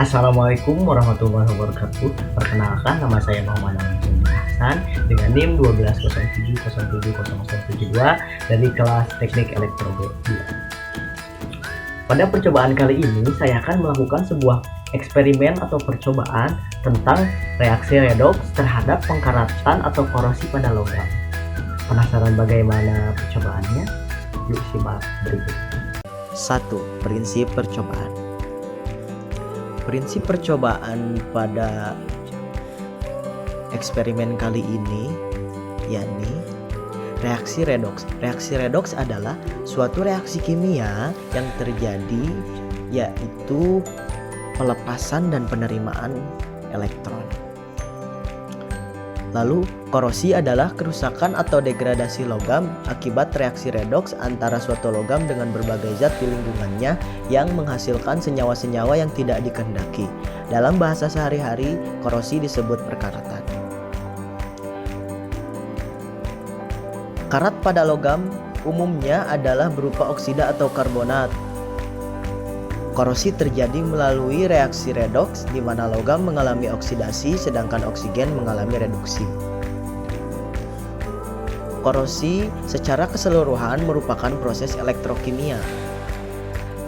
Assalamualaikum warahmatullahi wabarakatuh. Perkenalkan, nama saya Muhammad Hasan dengan NIM 1207070072 dari kelas Teknik Elektro 2. Pada percobaan kali ini, saya akan melakukan sebuah eksperimen atau percobaan tentang reaksi redoks terhadap pengkaratan atau korosi pada logam. Penasaran bagaimana percobaannya? Yuk simak berikut. 1. Prinsip percobaan. Prinsip percobaan pada eksperimen kali ini yakni reaksi redoks. Reaksi redoks adalah suatu reaksi kimia yang terjadi yaitu pelepasan dan penerimaan elektron. Lalu, korosi adalah kerusakan atau degradasi logam akibat reaksi redoks antara suatu logam dengan berbagai zat di lingkungannya yang menghasilkan senyawa-senyawa yang tidak dikehendaki. Dalam bahasa sehari-hari, korosi disebut perkaratan. Karat pada logam umumnya adalah berupa oksida atau karbonat. Korosi terjadi melalui reaksi redoks di mana logam mengalami oksidasi sedangkan oksigen mengalami reduksi. Korosi secara keseluruhan merupakan proses elektrokimia.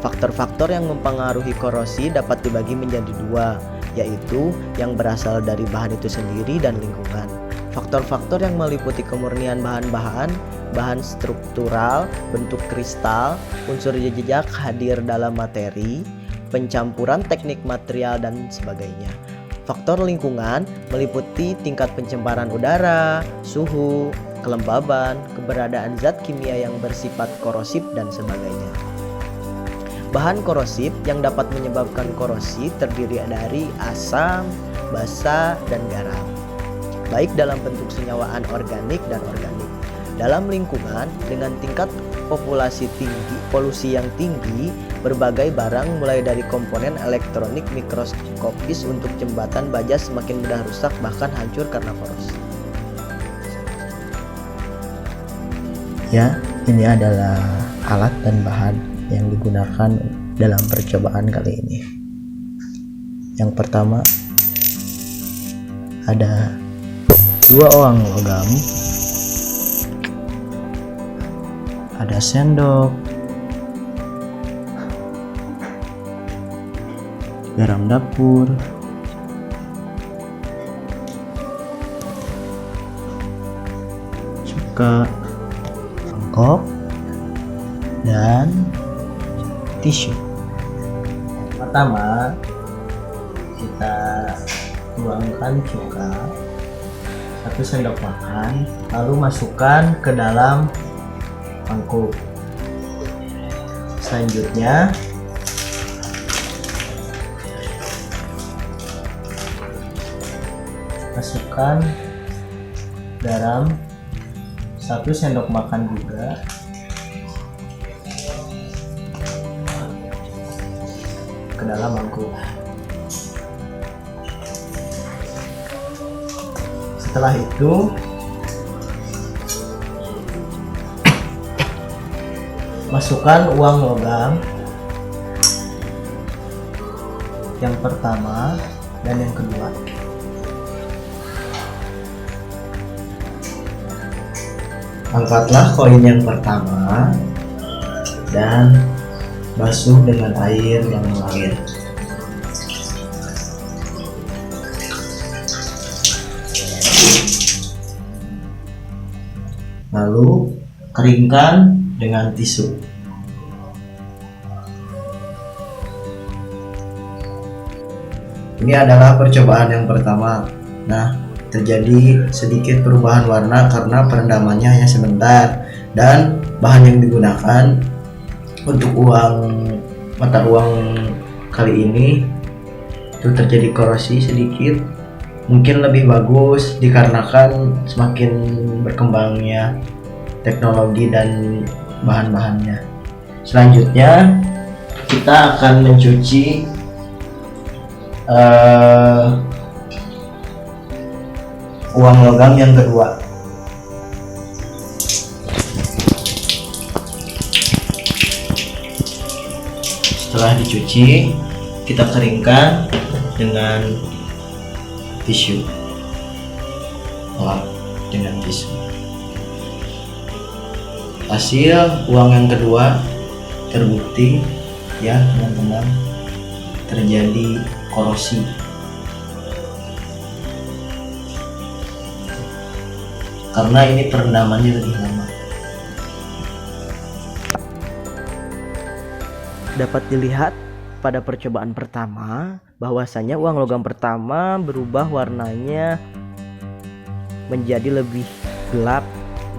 Faktor-faktor yang mempengaruhi korosi dapat dibagi menjadi dua, yaitu yang berasal dari bahan itu sendiri dan lingkungan. Faktor-faktor yang meliputi kemurnian bahan-bahan, bahan struktural, bentuk kristal, unsur jejak hadir dalam materi, pencampuran teknik material, dan sebagainya. Faktor lingkungan meliputi tingkat pencemaran udara, suhu, kelembaban, keberadaan zat kimia yang bersifat korosif, dan sebagainya. Bahan korosif yang dapat menyebabkan korosi terdiri dari asam, basa, dan garam, baik dalam bentuk senyawa anorganik dan organik. Dalam lingkungan dengan tingkat populasi tinggi, polusi yang tinggi, berbagai barang mulai dari komponen elektronik mikroskopis untuk jembatan baja semakin mudah rusak bahkan hancur karena korosi. Ya, ini adalah alat dan bahan yang digunakan dalam percobaan kali ini. Yang pertama ada 2 uang logam, ada sendok, garam dapur, cuka, mangkok, dan tisu. Pertama, kita tuangkan cuka 1 sendok makan, lalu masukkan ke dalam mangkuk. Selanjutnya masukkan garam 1 sendok makan juga, ke dalam mangkuk. Setelah itu masukkan uang logam yang pertama dan yang kedua. Angkatlah koin yang pertama dan basuh dengan air yang mengalir. Lalu keringkan dengan tisu. Ini adalah percobaan yang pertama. Nah, terjadi sedikit perubahan warna karena perendamannya hanya sebentar, dan bahan yang digunakan untuk mata uang kali ini itu terjadi korosi sedikit. Mungkin lebih bagus dikarenakan semakin berkembangnya teknologi dan bahan-bahannya. Selanjutnya kita akan mencuci uang logam yang kedua. Setelah dicuci, kita keringkan dengan tisu. Lap dengan tisu. Hasil uang yang kedua terbukti ya teman-teman, terjadi korosi. Karena ini perendamannya lebih lama. Dapat dilihat pada percobaan pertama bahwasanya uang logam pertama berubah warnanya menjadi lebih gelap,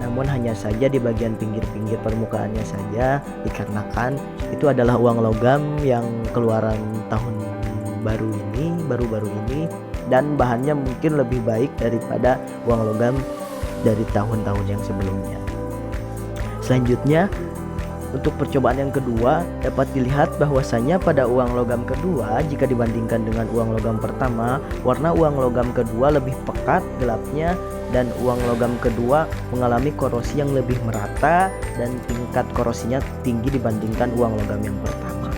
namun hanya saja di bagian pinggir-pinggir permukaannya saja, dikarenakan itu adalah uang logam yang keluaran tahun baru-baru ini, dan bahannya mungkin lebih baik daripada uang logam dari tahun-tahun yang sebelumnya. Selanjutnya, untuk percobaan yang kedua dapat dilihat bahwasanya pada uang logam kedua, jika dibandingkan dengan uang logam pertama, warna uang logam kedua lebih pekat gelapnya, dan uang logam kedua mengalami korosi yang lebih merata dan tingkat korosinya tinggi dibandingkan uang logam yang pertama.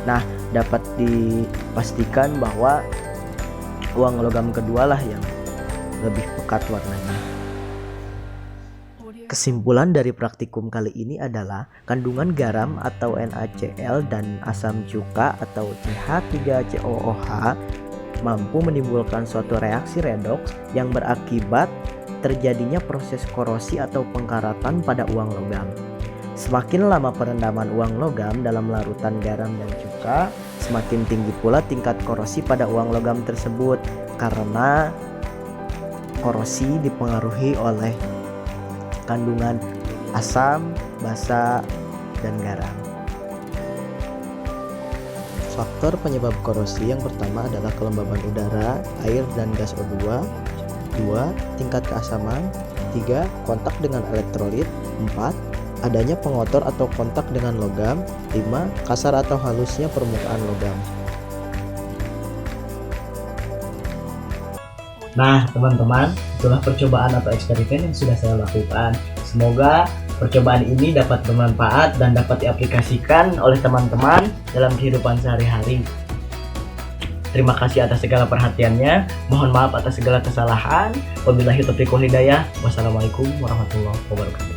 Nah, dapat dipastikan bahwa uang logam kedua lah yang lebih pekat warnanya. Kesimpulan dari praktikum kali ini adalah kandungan garam atau NaCl dan asam cuka atau CH3COOH mampu menimbulkan suatu reaksi redoks yang berakibat terjadinya proses korosi atau pengkaratan pada uang logam. Semakin lama perendaman uang logam dalam larutan garam dan cuka, semakin tinggi pula tingkat korosi pada uang logam tersebut, karena korosi dipengaruhi oleh kandungan asam, basa, dan garam. Faktor penyebab korosi yang pertama adalah kelembaban udara, air, dan gas O2. 2. Tingkat keasaman. 3. Kontak dengan elektrolit. 4. Adanya pengotor atau kontak dengan logam. 5. Kasar atau halusnya permukaan logam. Nah, teman-teman, itulah percobaan atau eksperimen yang sudah saya lakukan. Semoga percobaan ini dapat bermanfaat dan dapat diaplikasikan oleh teman-teman dalam kehidupan sehari-hari. Terima kasih atas segala perhatiannya. Mohon maaf atas segala kesalahan. Wabillahi taufiq wal hidayah. Wassalamualaikum warahmatullahi wabarakatuh.